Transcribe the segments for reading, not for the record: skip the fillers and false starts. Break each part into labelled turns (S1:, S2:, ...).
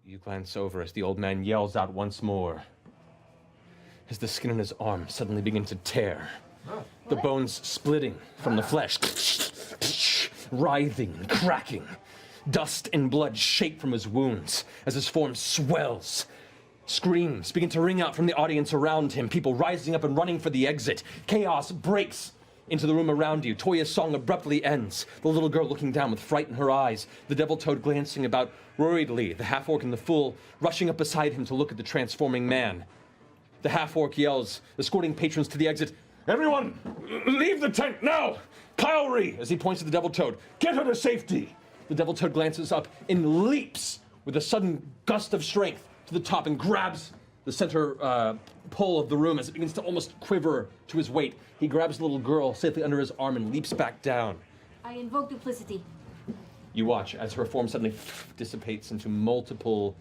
S1: You glance over as the old man yells out once more, as the skin on his arm suddenly begins to tear, the bones splitting from the flesh, writhing and cracking. Dust and blood shake from his wounds as his form swells. Screams begin to ring out from the audience around him, people rising up and running for the exit. Chaos breaks into the room around you. Toya's song abruptly ends, the little girl looking down with fright in her eyes, the devil toad glancing about worriedly, the half-orc and the fool rushing up beside him to look at the transforming man. The half-orc yells, escorting patrons to the exit, "Everyone, leave the tent now! Kylri," as he points to the devil toad, "get her to safety!" The devil toad glances up and leaps with a sudden gust of strength to the top and grabs the center pole of the room as it begins to almost quiver to his weight. He grabs the little girl safely under his arm and leaps back down.
S2: I invoke duplicity.
S1: You watch as her form suddenly dissipates into multiple,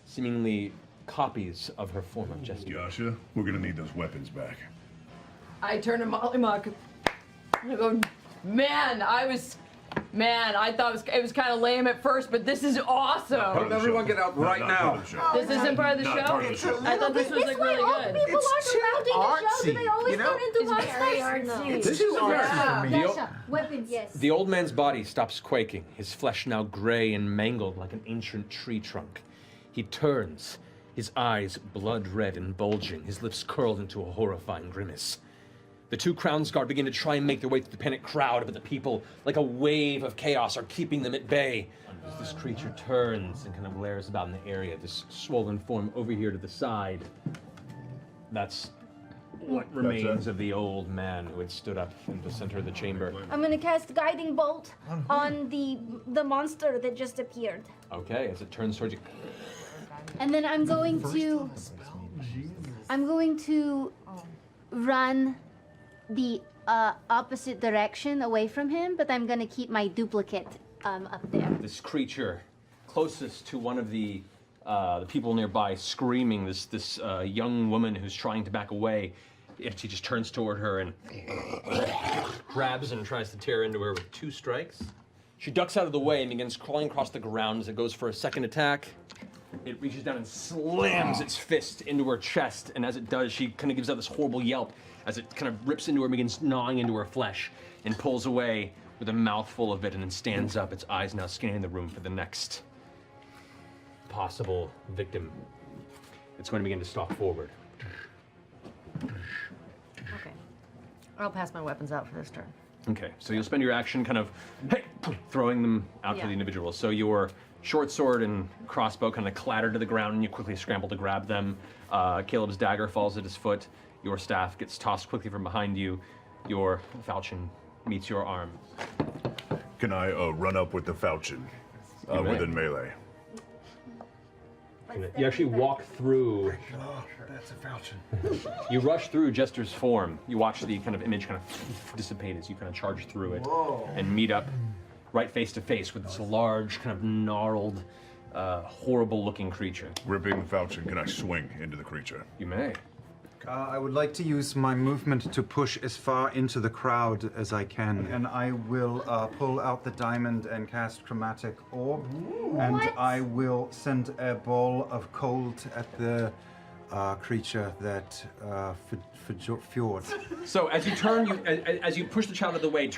S1: seemingly copies of her form of Jester.
S3: Yasha, we're gonna need those weapons back.
S4: I turn to Mollymuck. I go, man, I thought it was kind of lame at first, but this is awesome.
S5: Help everyone get out right now.
S4: This isn't part of the show? I thought this was like really good.
S2: People are surrounding the show. Do they always turn into monsters?
S5: This is artsy for me.
S2: Yasha, weapons, yes.
S1: The old man's body stops quaking, his flesh now gray and mangled like an ancient tree trunk. He turns, his eyes blood red and bulging, his lips curled into a horrifying grimace. The two Crowns Guard begin to try and make their way through the panicked crowd, but the people, like a wave of chaos, are keeping them at bay. As this creature turns and kind of glares about in the area, this swollen form over here to the side, that's what remains of the old man who had stood up in the center of the chamber.
S2: I'm gonna cast Guiding Bolt on the monster that just appeared.
S1: Okay, as it turns towards you.
S2: And then I'm going to run the opposite direction away from him, but I'm gonna keep my duplicate up there.
S1: This creature, closest to one of the people nearby, screaming, this young woman who's trying to back away, she just turns toward her and grabs and tries to tear into her with 2 strikes. She ducks out of the way and begins crawling across the ground as it goes for a second attack. It reaches down and slams its fist into her chest, and as it does, she kind of gives out this horrible yelp as it kind of rips into her and begins gnawing into her flesh and pulls away with a mouthful of it and then stands up, its eyes now scanning the room for the next possible victim. It's going to begin to stalk forward.
S4: Okay. I'll pass my weapons out for this turn.
S1: Okay, so you'll spend your action kind of, hey, throwing them out to the individual. So your short sword and crossbow kind of clatter to the ground and you quickly scramble to grab them. Caleb's dagger falls at his foot. Your staff gets tossed quickly from behind you. Your falchion meets your arm.
S3: Can I run up with the falchion within melee?
S1: You actually walk through.
S5: Oh, that's a falchion.
S1: You rush through Jester's form. You watch the kind of image kind of dissipate as you kind of charge through it and meet up right face to face with this large, kind of gnarled, horrible-looking creature.
S3: Ripping the falchion, can I swing into the creature?
S1: You may.
S6: I would like to use my movement to push as far into the crowd as I can, and I will pull out the diamond and cast Chromatic Orb, and I will send a ball of cold at the creature that fjord.
S1: So as you turn, as you push the child out of the way,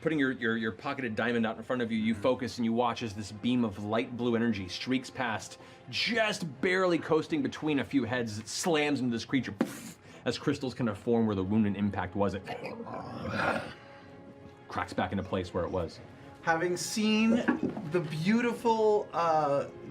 S1: putting your pocketed diamond out in front of you, you focus and you watch as this beam of light blue energy streaks past, just barely coasting between a few heads. It slams into this creature as crystals kind of form where the wound and impact was. It cracks back into place where it was.
S7: Having seen the beautiful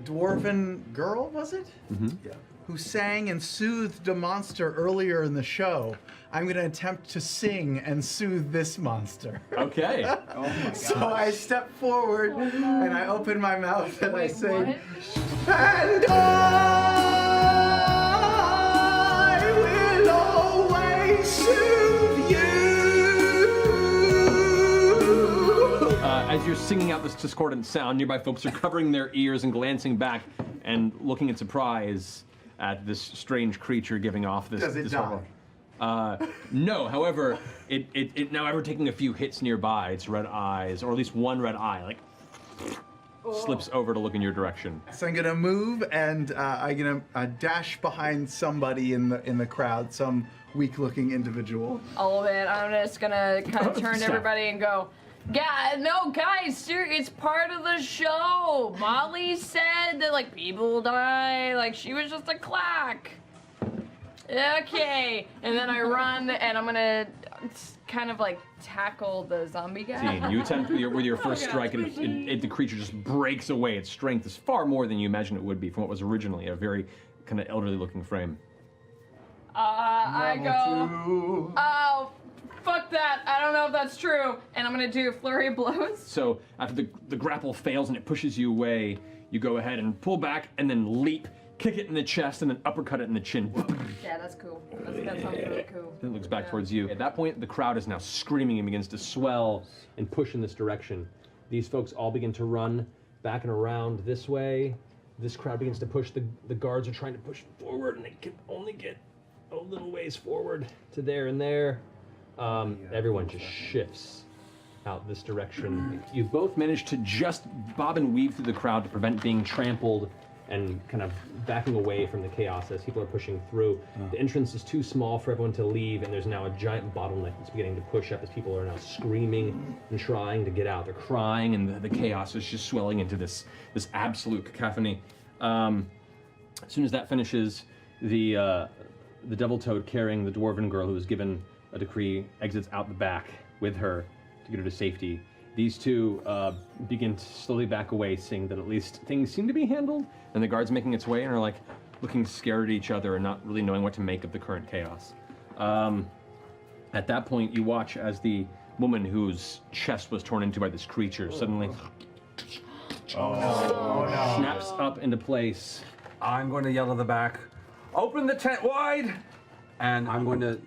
S7: dwarven girl, was it?
S1: Mm-hmm.
S7: Yeah. Who sang and soothed a monster earlier in the show, I'm going to attempt to sing and soothe this monster.
S1: Okay.
S7: Oh my God. So I step forward and I open my mouth and I say, and I will always soothe you.
S1: As you're singing out this discordant sound, nearby folks are covering their ears and glancing back and looking in surprise at this strange creature giving off this.
S7: Does it die?
S1: No, however, it now ever taking a few hits nearby, its red eyes, or at least one red eye, like slips over to look in your direction.
S7: So I'm gonna move and I'm gonna dash behind somebody in the crowd, some weak-looking individual.
S4: A little bit. I'm just gonna kind of turn to
S1: Stop.
S4: everybody and go, no, guys, it's part of the show. Molly said that, like, people die. Like, she was just a clack. Okay. And then I run, and I'm gonna kind of, like, tackle the zombie guy.
S1: Dean, you attempt with your first strike, and the creature just breaks away. Its strength is far more than you imagined it would be from what was originally a very kind of elderly-looking frame.
S4: I go, oh, fuck that. I don't know if that's true. And I'm gonna do a flurry of blows.
S1: So after the grapple fails and it pushes you away, you go ahead and pull back and then leap, kick it in the chest, and then uppercut it in the chin.
S4: Yeah, that's cool. That sounds really cool.
S1: It looks back towards you. At that point, the crowd is now screaming and begins to swell and push in this direction. These folks all begin to run back and around this way. This crowd begins to push. The guards are trying to push forward, and they can only get a little ways forward to there and there. Everyone just shifts out this direction. You've both managed to just bob and weave through the crowd to prevent being trampled and kind of backing away from the chaos as people are pushing through. The entrance is too small for everyone to leave, and there's now a giant bottleneck that's beginning to push up as people are now screaming and trying to get out. They're crying, and the chaos is just swelling into this absolute cacophony. As soon as that finishes, the devil toad carrying the dwarven girl who was given a decree exits out the back with her to get her to safety. These two begin to slowly back away, seeing that at least things seem to be handled, and the guard's making its way and are like looking scared at each other and not really knowing what to make of the current chaos. At that point, you watch as the woman whose chest was torn into by this creature suddenly snaps up into place.
S5: I'm going to yell to the back, open the tent wide! And I'm going to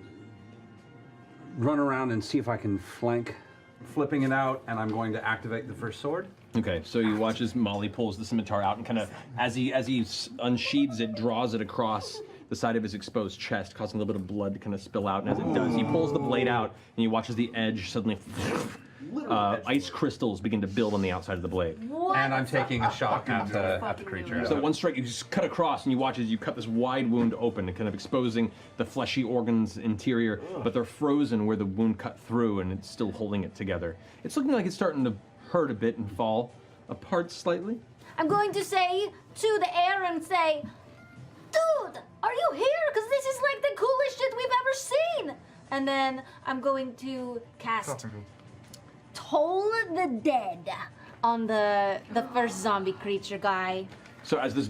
S5: run around and see if I can flank, flipping it out, and I'm going to activate the first sword.
S1: Okay, so you watch as Molly pulls the scimitar out and kind of, as he unsheathes it, draws it across the side of his exposed chest, causing a little bit of blood to kind of spill out. And as it does, he pulls the blade out, and you watch as the edge suddenly, ice crystals begin to build on the outside of the blade.
S5: And I'm taking a shot at the creature.
S1: So one strike, you just cut across, and you watch as you cut this wide wound open, and kind of exposing the fleshy organs interior, but they're frozen where the wound cut through, and it's still holding it together. It's looking like it's starting to hurt a bit and fall apart slightly.
S2: I'm going to say to the air and say, dude, are you here? Because this is like the coolest shit we've ever seen. And then I'm going to cast Toll the Dead on the first zombie creature guy.
S1: So as this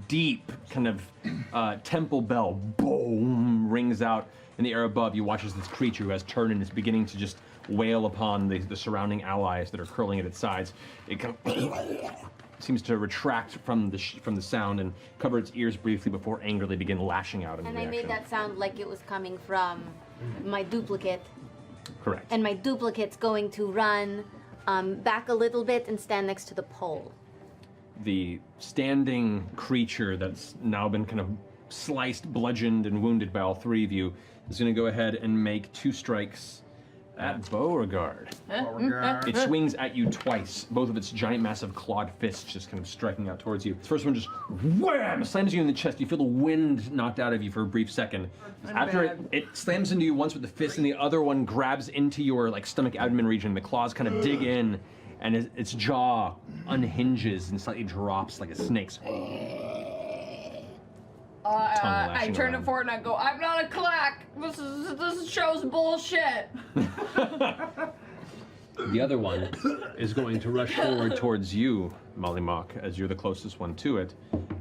S1: deep kind of temple bell boom rings out in the air above, you watch as this creature who has turned and is beginning to just wail upon the surrounding allies that are curling at its sides. It kind of seems to retract from the sound and cover its ears briefly before angrily begin lashing out in
S2: And
S1: reaction.
S2: I made that sound like it was coming from my duplicate.
S1: Correct.
S2: And my duplicate's going to run back a little bit and stand next to the pole.
S1: The standing creature that's now been kind of sliced, bludgeoned, and wounded by all three of you is going to go ahead and make 2 strikes at Beauregard. It swings at you twice, both of its giant, massive clawed fists just kind of striking out towards you. The first one just wham, slams you in the chest. You feel the wind knocked out of you for a brief second. After it slams into you once with the fist, and the other one grabs into your stomach, abdomen region. The claws kind of dig in, and its jaw unhinges and slightly drops like a snake's.
S4: I turn to Ford and I go, I'm not a clack. This show's bullshit.
S1: The other one is going to rush forward towards you, Molly Mock, as you're the closest one to it,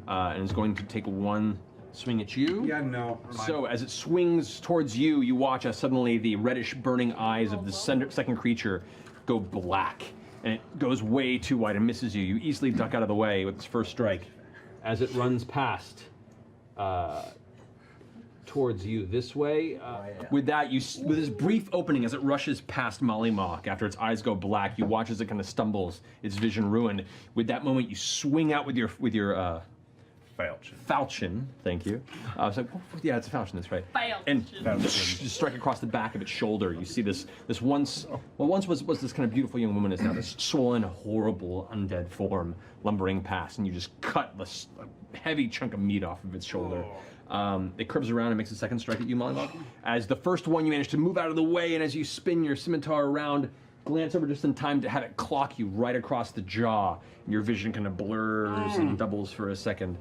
S1: and is going to take one swing at you.
S5: Yeah, no.
S1: So as it swings towards you, you watch as suddenly the reddish burning eyes of the second creature go black, and it goes way too wide and misses you. You easily duck out of the way with its first strike. As it runs past towards you this way. With that, with this brief opening as it rushes past Molly Mock, after its eyes go black, you watch as it kind of stumbles, its vision ruined. With that moment, you swing out with your Falchion, thank you. I was like, yeah, it's a falchion, that's right. And you strike across the back of its shoulder. You see this once was this kind of beautiful young woman is now this swollen, horrible, undead form lumbering past, and you just cut a heavy chunk of meat off of its shoulder. It curves around and makes a second strike at you, Mollywog. As the first one, you manage to move out of the way, and as you spin your scimitar around, glance over just in time to have it clock you right across the jaw. Your vision kind of blurs and doubles for a second.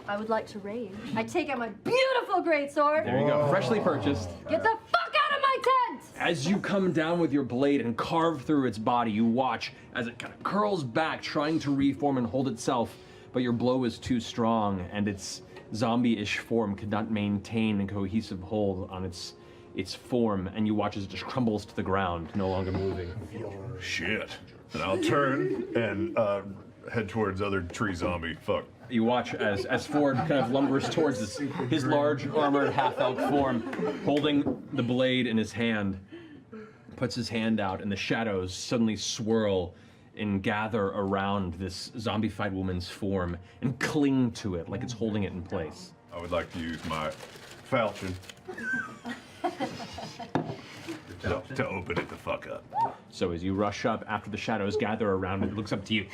S2: I would like to rage. I take out my beautiful greatsword.
S1: There you go, freshly purchased.
S2: Get the fuck out of my tent!
S1: As you come down with your blade and carve through its body, you watch as it kind of curls back, trying to reform and hold itself, but your blow is too strong, and its zombie-ish form could not maintain a cohesive hold on its form, and you watch as it just crumbles to the ground, no longer moving.
S3: Shit. And I'll turn and head towards other tree zombie. Fuck.
S1: You watch as Ford kind of lumbers towards his large armored half-elk form, holding the blade in his hand, puts his hand out, and the shadows suddenly swirl and gather around this zombified woman's form and cling to it like it's holding it in place.
S3: I would like to use my falchion to open it the fuck up.
S1: So as you rush up, after the shadows gather around it, looks up to you.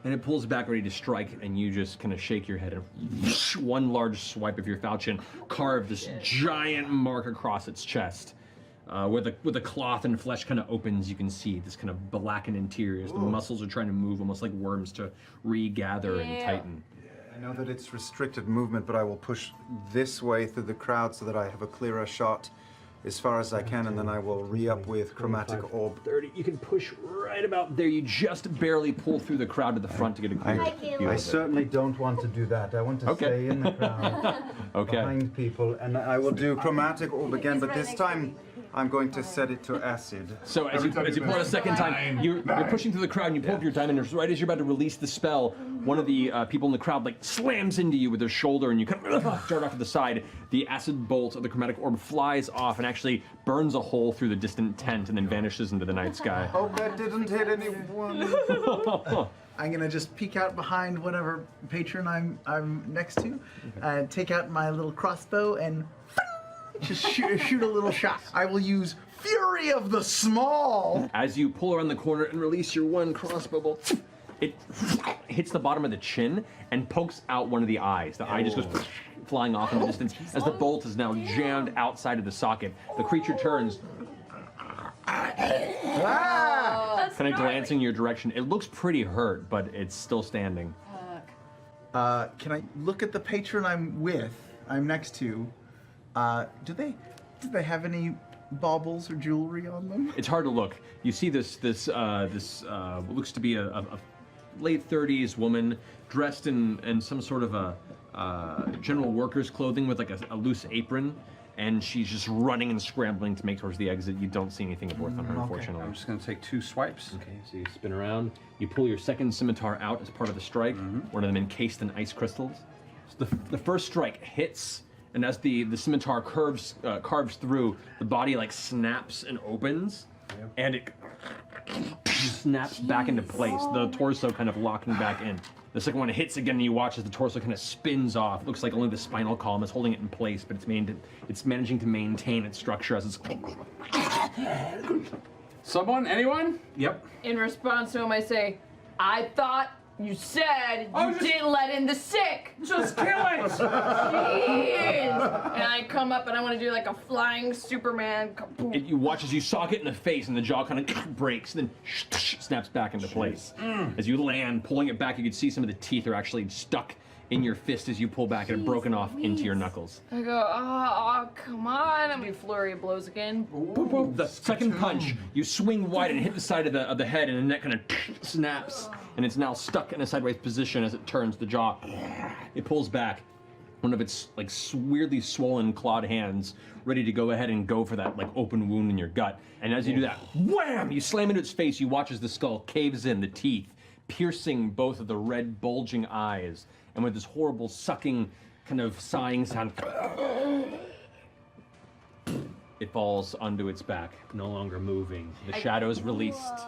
S1: And it pulls back ready to strike, and you just kind of shake your head, and one large swipe of your falchion carved this giant mark across its chest. Where the cloth and flesh kind of opens, you can see this kind of blackened interior as the muscles are trying to move almost like worms to regather and tighten.
S6: I know that it's restricted movement, but I will push this way through the crowd so that I have a clearer shot as far as I can, and then I will re-up with Chromatic Orb.
S1: 30, you can push right about there. You just barely pull through the crowd to the front to get a clear view
S6: I
S1: of it.
S6: certainly don't want to do that. I want to stay in the crowd, behind people, and I will do Chromatic Orb again, but this time I'm going to set it to acid.
S1: So as you pull it a second time, you're pushing through the crowd and you pull up your diamond, and right as you're about to release the spell, one of the people in the crowd like slams into you with their shoulder, and you kind of dart off to the side. The acid bolt of the chromatic orb flies off and actually burns a hole through the distant tent and then vanishes into the night sky.
S6: Oh, that didn't hit anyone.
S7: I'm gonna just peek out behind whatever patron I'm next to, take out my little crossbow and just shoot a little shot. I will use Fury of the Small.
S1: As you pull around the corner and release your one crossbow bolt, it hits the bottom of the chin and pokes out one of the eyes. The eye just goes flying off in the distance as the bolt is now jammed outside of the socket. The creature turns, kind of glancing your direction. It looks pretty hurt, but it's still standing.
S7: Can I look at the patron I'm next to? Do they have any baubles or jewelry on them?
S1: It's hard to look. You see this what looks to be a late 30s woman dressed in some sort of a general worker's clothing with like a loose apron, and she's just running and scrambling to make towards the exit. You don't see anything of worth on her, unfortunately.
S5: I'm just going to take 2 swipes.
S1: Okay, so you spin around. You pull your second scimitar out as part of the strike, one of them encased in ice crystals. So the first strike hits, and as the scimitar carves through, the body like snaps and opens, and it snaps back into place, the torso kind of locking back in. The second one hits again, and you watch as the torso kind of spins off. It looks like only the spinal column is holding it in place, but it's managing to maintain its structure as it's...
S5: Someone? Anyone?
S1: Yep.
S4: In response to him, I say, I thought you said you didn't let in the sick.
S5: Just kill it!
S4: Jeez. And I come up and I want to do like a flying Superman.
S1: You watch as you sock it in the face, and the jaw kind of breaks, and then snaps back into place. As you land, pulling it back, you can see some of the teeth are actually stuck in your fist as you pull back and have broken off into your knuckles.
S4: I go, oh, come on. I'm gonna do flurry of blows again.
S1: Boop, boop. The second punch, you swing wide and hit the side of the head, and the neck kind of snaps, and it's now stuck in a sideways position as it turns the jaw. It pulls back. One of its like weirdly swollen clawed hands ready to go ahead and go for that like open wound in your gut. And as you do that, wham! You slam into its face. You watch as the skull caves in, the teeth piercing both of the red bulging eyes, and with this horrible sucking kind of sighing sound, it falls onto its back, no longer moving. The shadows released.